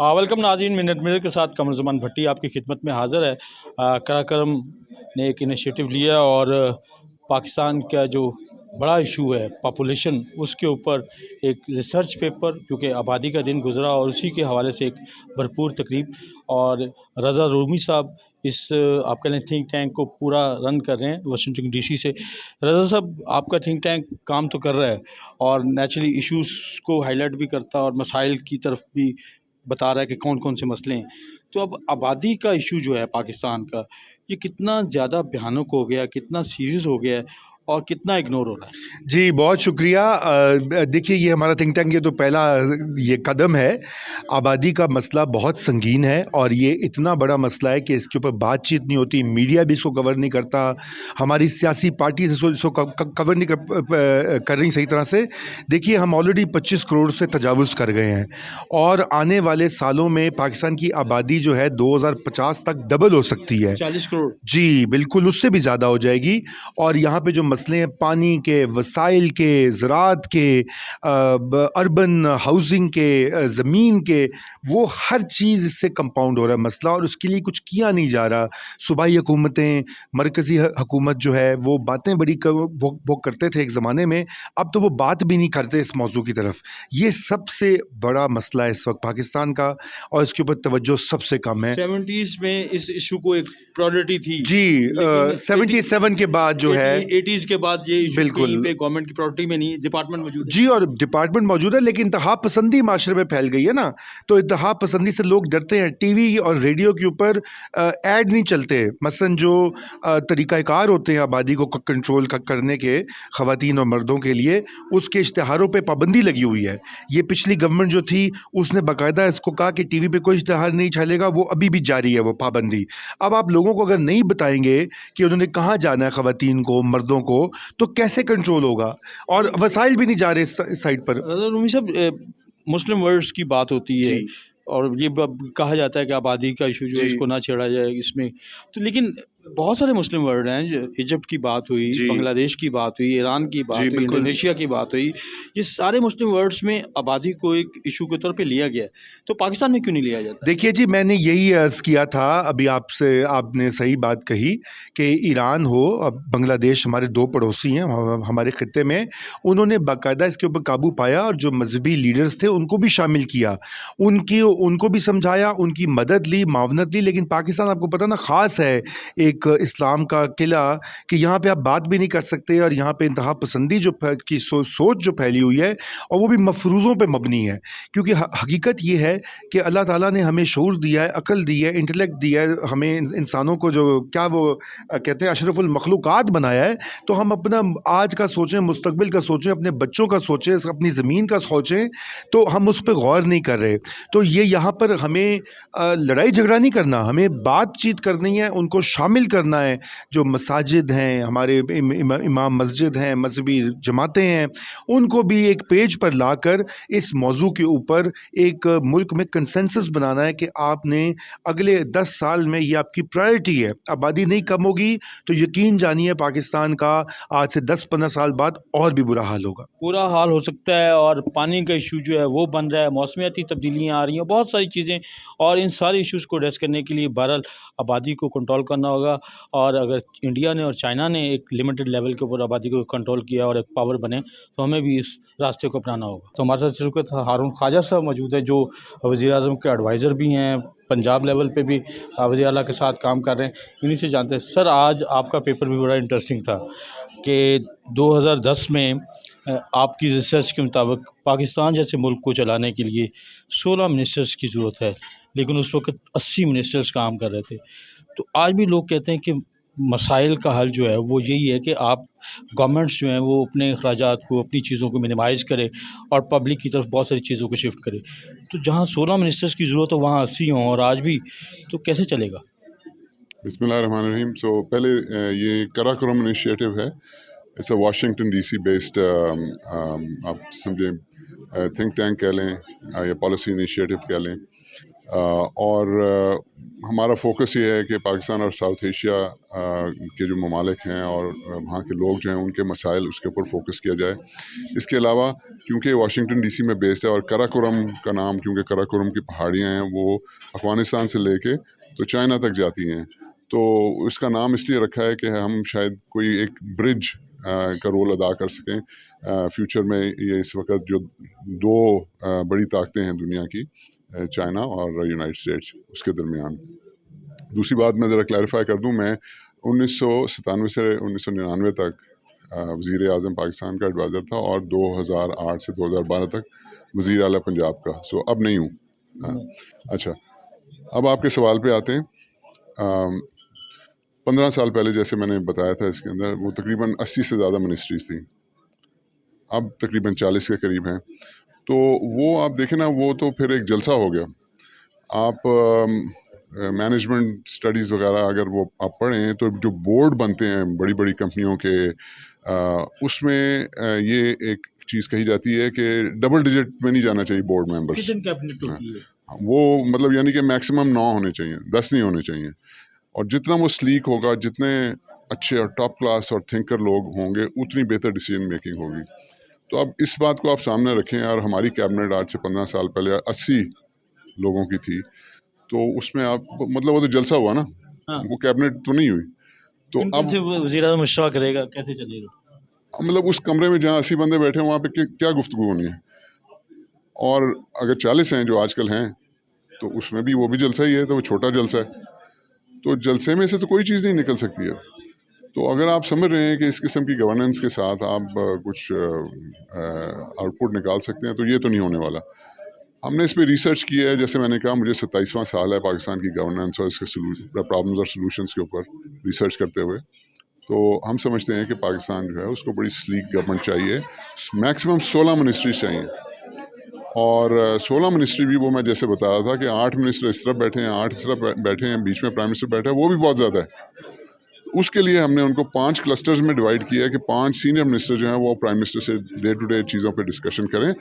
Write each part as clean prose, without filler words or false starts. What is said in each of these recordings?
Welcome नाज़रीन, minute minute के साथ कमरुज़्ज़मान भट्टी आपकी खिदमत में हाज़िर है। कराक्रम ने एक इनिशिएटिव लिया और पाकिस्तान का जो बड़ा इशू है पॉपुलेशन, उसके ऊपर एक रिसर्च पेपर, क्योंकि आबादी का दिन गुज़रा और उसी के हवाले से एक भरपूर तकरीब। और रज़ा रूमी साहब इस आप कह लें थिंक टैंक को पूरा रन कर रहे हैं वाशिंगटन डीसी से। रज़ा साहब, आपका थिंक टैंक काम तो कर रहा है और नेचुरली इश्यूज़ को हाईलाइट भी करता है और मसाइल की तरफ भी बता रहा है कि कौन कौन से मसले हैं। तो अब आबादी का इशू जो है पाकिस्तान का, ये कितना ज़्यादा भयानक हो गया, कितना सीरियस हो गया है और कितना इग्नोर हो रहा है? जी, बहुत शुक्रिया। देखिए, ये हमारा थिंक टैंक ये तो पहला ये कदम है। आबादी का मसला बहुत संगीन है और ये इतना बड़ा मसला है कि इसके ऊपर बातचीत नहीं होती, मीडिया भी इसको कवर नहीं करता, हमारी सियासी पार्टी इसको कवर नहीं कर रही सही तरह से। देखिए, हम ऑलरेडी 25 करोड़ से तजावुज़ कर गए हैं और आने वाले सालों में पाकिस्तान की आबादी जो है 2050 तक डबल हो सकती है। 40 करोड़। जी, बिल्कुल, उससे भी ज़्यादा हो जाएगी। और यहाँ पे जो मसले हैं पानी के, वसाइल के, ज़राअत के, अर्बन हाउसिंग के, ज़मीन के, वो हर चीज़ इससे कंपाउंड हो रहा है मसला और उसके लिए कुछ किया नहीं जा रहा। सूबाई हुकूमतें, मरकज़ी हुकूमत जो है वो बातें बड़ी वो करते थे एक ज़माने में, अब तो वो बात भी नहीं करते इस मौजू की तरफ। ये सबसे बड़ा मसला है इस वक्त पाकिस्तान का और इसके ऊपर तवज्जो सबसे कम है। 70s में इस इशू को एक प्रायोरिटी थी। जी, 77 के बाद जो है 80s के बाद ये इशू बिल्कुल कहीं पे गवर्नमेंट की प्रायोरिटी में नहीं, डिपार्टमेंट मौजूद है। जी, और डिपार्टमेंट मौजूद है लेकिन इंतहा पसंदी माशरे में फैल गई है ना, तो इंतहा पसंदी से लोग डरते हैं। टीवी और रेडियो के ऊपर ऐड नहीं चलते। मसलन जो तरीक़ाकार होते हैं आबादी को कंट्रोल करने के ख़वातीन और मर्दों के लिए, उसके इश्तिहारों पे पाबंदी लगी हुई है। ये पिछली गवर्नमेंट जो थी उसने बाकायदा इसको कहा कि टीवी पे कोई इश्तिहार नहीं चलेगा, वो अभी भी जारी है वो पाबंदी। अब आप लोगों को अगर नहीं बताएंगे कि उन्होंने कहाँ जाना है ख़वातीन को, मर्दों को, तो कैसे कंट्रोल होगा? और वसाइल भी नहीं जा रहे इस साइड पर। रज़ा रूमी साहब, मुस्लिम वर्ल्ड्स की बात होती है जी। और ये कहा जाता है कि आबादी का इशू जो है जी। इसको ना छेड़ा जाए इसमें। तो लेकिन बहुत सारे मुस्लिम वर्ल्ड हैं, जो इजिप्ट की बात हुई, जी। बांग्लादेश की बात हुई, ईरान की जी, बात हुई, बिल्कुल। इंडोनेशिया की बात हुई। ये सारे मुस्लिम वर्ल्ड्स में आबादी को एक इशू के तौर पे लिया गया है, तो पाकिस्तान में क्यों नहीं लिया जाता? देखिए जी, मैंने यही अर्ज़ किया था अभी आपसे, आपने सही बात कही कि ईरान हो, अब बांग्लादेश हमारे 2 पड़ोसी हैं हमारे ख़ित्ते में, उन्होंने बाकायदा इसके ऊपर काबू पाया और जो मज़हबी लीडर्स थे उनको भी शामिल किया, उनको भी समझाया, उनकी मदद ली, मावनत ली। लेकिन पाकिस्तान, आपको पता ना, ख़ास है एक इस्लाम का किला कि यहाँ पे आप बात भी नहीं कर सकते और यहाँ पे इंतहा पसंदी जो की सोच जो फैली हुई है और वो भी मफरूज़ों पे मबनी है। क्योंकि हकीकत ये है कि अल्लाह ताला ने हमें शऊर दिया है, अक़ल दी है, इंटेलेक्ट दिया है, हमें इंसानों को जो क्या वो कहते हैं अशरफुल मखलूक़ात बनाया है। तो हम अपना आज का सोचें, मुस्तक़बिल का सोचें, अपने बच्चों का सोचें, अपनी ज़मीन का सोचें, तो हम उस पे गौर नहीं कर रहे। तो ये यहाँ पर हमें लड़ाई झगड़ा नहीं करना, हमें बातचीत करनी है, उनको शामिल करना है। जो मसाजिद हैं, हमारे इमाम मस्जिद हैं, मज़हबी जमातें हैं, उनको भी एक पेज पर लाकर इस मौजू के ऊपर एक मुल्क में कंसेंसस बनाना है कि आपने अगले 10 साल में ये आपकी प्रायोरिटी है। आबादी नहीं कम होगी तो यकीन जानिए पाकिस्तान का आज से 10-15 साल बाद और भी बुरा हाल होगा। बुरा हाल हो सकता है और पानी का इशू जो है वो बन रहा है, मौसमियाती तब्दीलियाँ आ रही हैं, बहुत सारी चीज़ें। और इन सारे इश्यूज़ को एड्रेस करने के लिए बहरहाल आबादी को कंट्रोल करना होगा। और अगर इंडिया ने और चाइना ने एक लिमिटेड लेवल के ऊपर आबादी को कंट्रोल किया और एक पावर बने, तो हमें भी इस रास्ते को अपनाना होगा। तो हमारे साथ इस वक्त हारून ख्वाजा साहब मौजूद हैं, जो वज़ीर-ए-आज़म के एडवाइज़र भी हैं, पंजाब लेवल पे भी वज़ीर आला के साथ काम कर रहे हैं। इन्हीं से जानते हैं। सर, आज आपका पेपर भी बड़ा इंटरेस्टिंग था कि 2010 में आपकी रिसर्च के मुताबिक पाकिस्तान जैसे मुल्क को चलाने के लिए 16 मिनिस्टर्स की ज़रूरत है, लेकिन उस वक़्त 80 मिनिस्टर्स काम कर रहे थे। तो आज भी लोग कहते हैं कि मसाइल का हल जो है वो यही है कि आप गवर्नमेंट्स जो हैं वो अपने अखराजात को, अपनी चीज़ों को मिनिमाइज़ करें और पब्लिक की तरफ बहुत सारी चीज़ों को शिफ्ट करें। तो जहाँ 16 मिनिस्टर्स की ज़रूरत हो वहाँ 80 हों और आज भी, तो कैसे चलेगा? बिस्मिल्लाहिर्रहमानिर्रहीम। सो पहले ये कराकोरम इनिशिएटिव है। It's a Washington DC based आप समझें थिंक टैंक कह लें या पॉलिसी इनिशिएटिव कह लें। और हमारा फोकस ये है कि पाकिस्तान और साउथ एशिया के जो ममालिक हैं और वहाँ के लोग जो हैं उनके मसाइल उसके ऊपर फोकस किया जाए। इसके अलावा क्योंकि वाशिंगटन डीसी में बेस्ड है और कराकोरम का नाम, क्योंकि कराकोरम की पहाड़ियाँ हैं वो अफ़गानिस्तान से लेके तो चाइना तक जाती हैं, तो इसका नाम इसलिए रखा है कि हम शायद कोई एक ब्रिज का रोल अदा कर सकें फ्यूचर में। ये इस वक्त जो दो बड़ी ताकतें हैं दुनिया की, चाइना और यूनाइटेड स्टेट्स, उसके दरमियान। दूसरी बात मैं ज़रा क्लैरिफाई कर दूं, मैं 1997 से 1999 तक वज़ीर आज़म पाकिस्तान का एडवाइज़र था और 2008 से 2012 तक वज़ीर आला पंजाब का। सो अब नहीं हूँ। अच्छा, अब आपके सवाल पे आते हैं। 15 साल पहले जैसे मैंने बताया था इसके अंदर, वो तकरीबन 80 से ज़्यादा मिनिस्ट्रीज़ थी, अब तकरीबन 40 के करीब हैं। तो वो आप देखें ना, वो तो फिर एक जलसा हो गया। आप मैनेजमेंट स्टडीज़ वगैरह अगर वो आप पढ़ें तो जो बोर्ड बनते हैं बड़ी बड़ी कंपनियों के, उसमें ये एक चीज़ कही जाती है कि डबल डिजिट में नहीं जाना चाहिए बोर्ड मेंबर्स। किचन कैबिनेट होती है वो मतलब यानी कि मैक्सिमम 9 होने चाहिए, 10 नहीं होने चाहिए। और जितना वो स्लीक होगा, जितने अच्छे और टॉप क्लास और थिंकर लोग होंगे, उतनी बेहतर डिसीजन मेकिंग होगी। तो अब इस बात को आप सामने रखें यार, हमारी कैबिनेट आज से 15 साल पहले 80 लोगों की थी, तो उसमें आप मतलब वो तो जलसा हुआ ना, हाँ। वो कैबिनेट तो नहीं हुई। तो किन-किन अब से वज़ीर आज़म मशवरा करेगा, कैसे चलेगा? मतलब उस कमरे में जहाँ 80 बंदे बैठे हैं वहाँ पे क्या गुफ्तगू होनी है। और अगर 40 हैं जो आजकल हैं, तो उसमें भी वो भी जलसा ही है, तो वो छोटा जलसा है। तो जलसे में से तो कोई चीज़ नहीं निकल सकती है। तो अगर आप समझ रहे हैं कि इस किस्म की गवर्नेंस के साथ आप कुछ आउटपुट निकाल सकते हैं, तो ये तो नहीं होने वाला। हमने इस पे रिसर्च की है। जैसे मैंने कहा, मुझे 27वां साल है पाकिस्तान की गवर्नेंस और इसके प्रॉब्लम्स और सॉल्यूशंस के ऊपर रिसर्च करते हुए। तो हम समझते हैं कि पाकिस्तान जो है उसको बड़ी स्लीक गवर्नमेंट चाहिए। मैक्सिमम 16 मिनिस्ट्रीज चाहिए, और 16 मिनिस्ट्री भी वो मैं जैसे बता रहा था कि 8 मिनिस्टर इस तरफ बैठे हैं, 8 इस तरफ बैठे हैं, बीच में प्राइम मिनिस्टर बैठा है, वो भी बहुत ज़्यादा है। उसके लिए हमने उनको 5 क्लस्टर्स में डिवाइड किया है कि 5 सीनियर मिनिस्टर जो हैं वो प्राइम मिनिस्टर से डे टू डे चीज़ों पे डिस्कशन करें,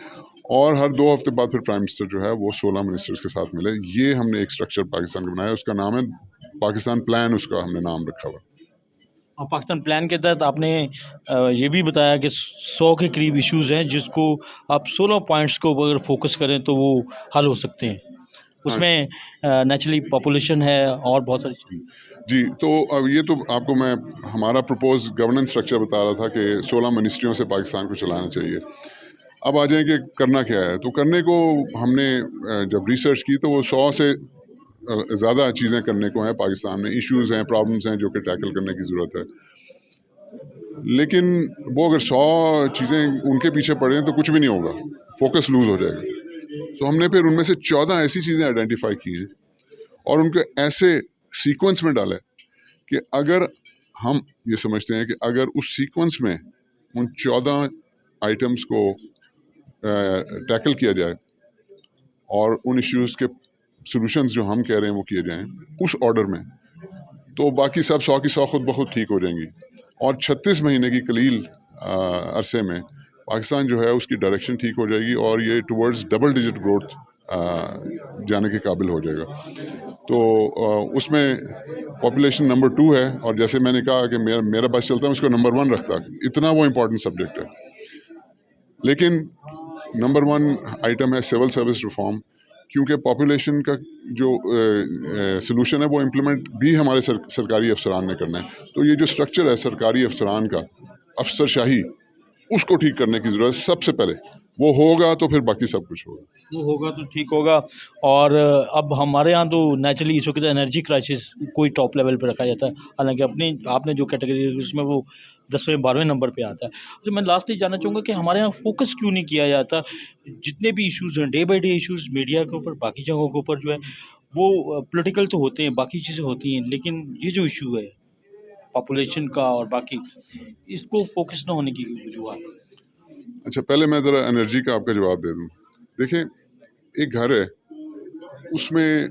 और हर 2 हफ्ते बाद फिर प्राइम मिनिस्टर जो है वो 16 मिनिस्टर्स के साथ मिले। ये हमने एक स्ट्रक्चर पाकिस्तान का बनाया, उसका नाम है पाकिस्तान प्लान, उसका हमने नाम रखा हुआ। और पाकिस्तान प्लान के तहत आपने ये भी बताया कि 100 के करीब इश्यूज़ हैं, जिसको आप 16 पॉइंट्स को अगर फोकस करें तो वो हल हो सकते हैं। उसमें नेचुरली पॉपुलेशन है और बहुत सारी चीज़ें। जी, तो अब ये तो आपको मैं हमारा प्रपोज गवर्नेंस स्ट्रक्चर बता रहा था कि 16 मिनिस्ट्रियों से पाकिस्तान को चलाना चाहिए। अब आ जाए कि करना क्या है। तो करने को हमने जब रिसर्च की तो वो 100 से ज़्यादा चीज़ें करने को हैं पाकिस्तान में। इश्यूज़ हैं, प्रॉब्लम्स हैं जो कि टैकल करने की ज़रूरत है। लेकिन वो अगर 100 चीज़ें उनके पीछे पड़े तो कुछ भी नहीं होगा, फोकस लूज़ हो जाएगा। तो हमने फिर उनमें से 14 ऐसी चीज़ें आइडेंटिफाई की हैं और उनको ऐसे सीक्वेंस में डाला है कि अगर हम ये समझते हैं कि अगर उस सीक्वेंस में उन 14 आइटम्स को टैकल किया जाए और उन इश्यूज़ के सॉल्यूशंस जो हम कह रहे हैं वो किए जाएं उस ऑर्डर में, तो बाकी सब 100 की 100 खुद ब खुद ठीक हो जाएंगी। और 36 महीने की कलील अरसे में पाकिस्तान जो है उसकी डायरेक्शन ठीक हो जाएगी और ये टुवर्ड्स डबल डिजिट ग्रोथ जाने के काबिल हो जाएगा। तो उसमें पॉपुलेशन नंबर 2 है, और जैसे मैंने कहा कि मेरा बस चलता है उसको नंबर 1 रखता है, इतना वो इम्पोर्टेंट सब्जेक्ट है। लेकिन नंबर 1 आइटम है सिविल सर्विस रिफॉर्म, क्योंकि पॉपुलेशन का जो सलूशन है वो इम्प्लीमेंट भी हमारे सरकारी अफसरान ने करना है। तो ये जो स्ट्रक्चर है सरकारी अफसरान का, अफसरशाही, उसको ठीक करने की ज़रूरत है सबसे पहले। वो होगा तो फिर बाकी सब कुछ होगा। वो होगा तो ठीक होगा। और अब हमारे यहाँ तो नेचुरली इस वक्त एनर्जी क्राइसिस कोई टॉप लेवल पे रखा जाता है, हालांकि अपनी आपने जो कैटेगरी उसमें वो 10वें 12वें नंबर पे आता है। तो मैं लास्टली जानना चाहूँगा कि हमारे यहाँ फोकस क्यों नहीं किया जाता, जितने भी इश्यूज़ हैं day by day issues media के ऊपर, बाकी जगहों के ऊपर जो है वो पॉलिटिकल तो होते हैं, बाकी चीज़ें होती हैं, लेकिन ये जो इशू है पॉपुलेशन का और बाकी, इसको फोकस ना होने की वजूहत। अच्छा, पहले मैं ज़रा एनर्जी का आपका जवाब दे दूँ। देखें, एक घर है, उसमें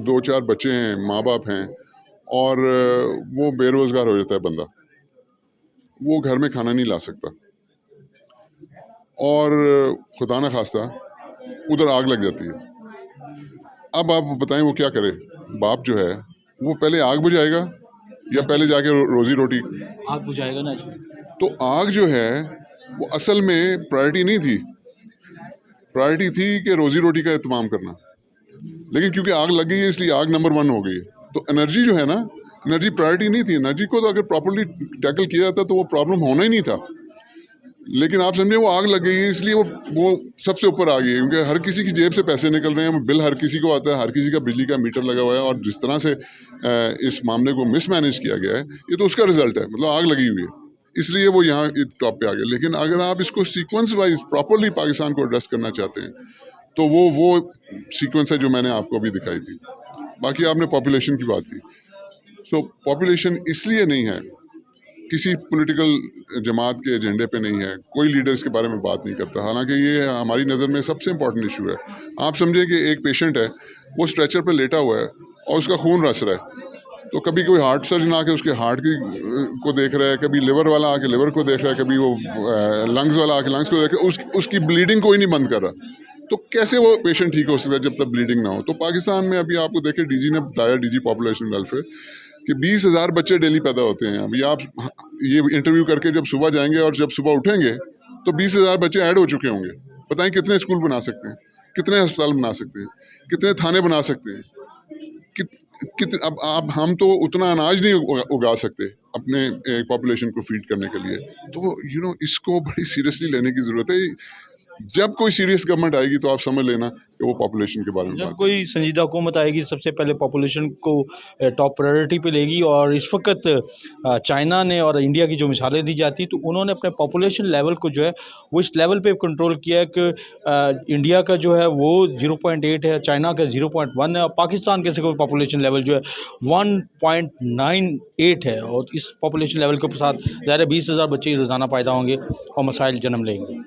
2-4 बच्चे हैं, माँ बाप हैं, और वो बेरोज़गार हो जाता है बंदा, वो घर में खाना नहीं ला सकता, और खुदा न खास्ता उधर आग लग जाती है। अब आप बताएं वो क्या करे? बाप जो है वो पहले आग बुझाएगा या पहले जाके रोजी रोटी? आग बुझाएगा ना जी। तो आग जो है वो असल में प्रायोरिटी नहीं थी, प्रायोरिटी थी कि रोजी रोटी का इत्माम करना, लेकिन क्योंकि आग लग गई है इसलिए आग नंबर 1 हो गई है। तो एनर्जी जो है ना, एनर्जी प्रायोरिटी नहीं थी। एनर्जी को तो अगर प्रॉपर्ली टैकल किया जाता तो वो प्रॉब्लम होना ही नहीं था, लेकिन आप समझे वो आग लग गई है इसलिए वो सबसे ऊपर आ गई है, क्योंकि हर किसी की जेब से पैसे निकल रहे हैं, बिल हर किसी को आता है, हर किसी का बिजली का मीटर लगा हुआ है, और जिस तरह से इस मामले को मिसमैनेज किया गया है ये तो उसका रिजल्ट है, मतलब आग लगी हुई है इसलिए वो यहाँ टॉप पे आ गया। लेकिन अगर आप इसको सीक्वेंस वाइज प्रॉपरली पाकिस्तान को एड्रेस करना चाहते हैं तो वो सीक्वेंस है जो मैंने आपको अभी दिखाई थी। बाकी आपने पॉपुलेशन की बात की, सो पॉपुलेशन इसलिए नहीं है, किसी पॉलिटिकल जमात के एजेंडे पे नहीं है, कोई लीडर इसके बारे में बात नहीं करता, हालांकि ये हमारी नज़र में सबसे इम्पॉर्टेंट इशू है। आप समझे कि एक पेशेंट है वो स्ट्रेचर पे लेटा हुआ है और उसका खून रस रहा है, तो कभी कोई हार्ट सर्जन आके उसके हार्ट को देख रहा है, कभी लिवर वाला आके लिवर को देख रहा है, कभी वो लंग्स वाला आके लंग्स को देख रहा है, उसकी ब्लीडिंग कोई नहीं बंद कर रहा, तो कैसे वो पेशेंट ठीक हो सकता है जब तक ब्लीडिंग ना हो? तो पाकिस्तान में अभी आपको देखे, डीजी ने बताया, डीजी पॉपुलेशन वेलफेयर, कि 20,000 बच्चे डेली पैदा होते हैं। अभी आप ये इंटरव्यू करके जब सुबह जाएंगे और जब सुबह उठेंगे तो 20,000 बच्चे ऐड हो चुके होंगे। बताएं कितने स्कूल बना सकते हैं, कितने अस्पताल बना सकते हैं, कितने थाने बना सकते हैं, अब हम तो उतना अनाज नहीं उगा सकते अपने पॉपुलेशन को फीड करने के लिए। तो इसको बड़ी सीरियसली लेने की ज़रूरत है। जब कोई सीरियस गवर्नमेंट आएगी तो आप समझ लेना कि वो पॉपुलेशन के बारे में जब कोई संजीदा हुकूमत आएगी सबसे पहले पॉपुलेशन को टॉप प्रायोरिटी पे लेगी। और इस वक्त चाइना ने और इंडिया की जो मिसालें दी जाती तो उन्होंने अपने पॉपुलेशन लेवल को जो है वो इस लेवल पे कंट्रोल किया है कि इंडिया का जो है वो 0.8 है, चाइना का 0.1 है, और पाकिस्तान के से पॉपुलेशन लेवल जो है 1.98 है। और इस पॉपुलेशन लेवल के साथ ज़्यादा 20,000 बच्चे रोज़ाना पैदा होंगे और मसाइल जन्म लेंगे।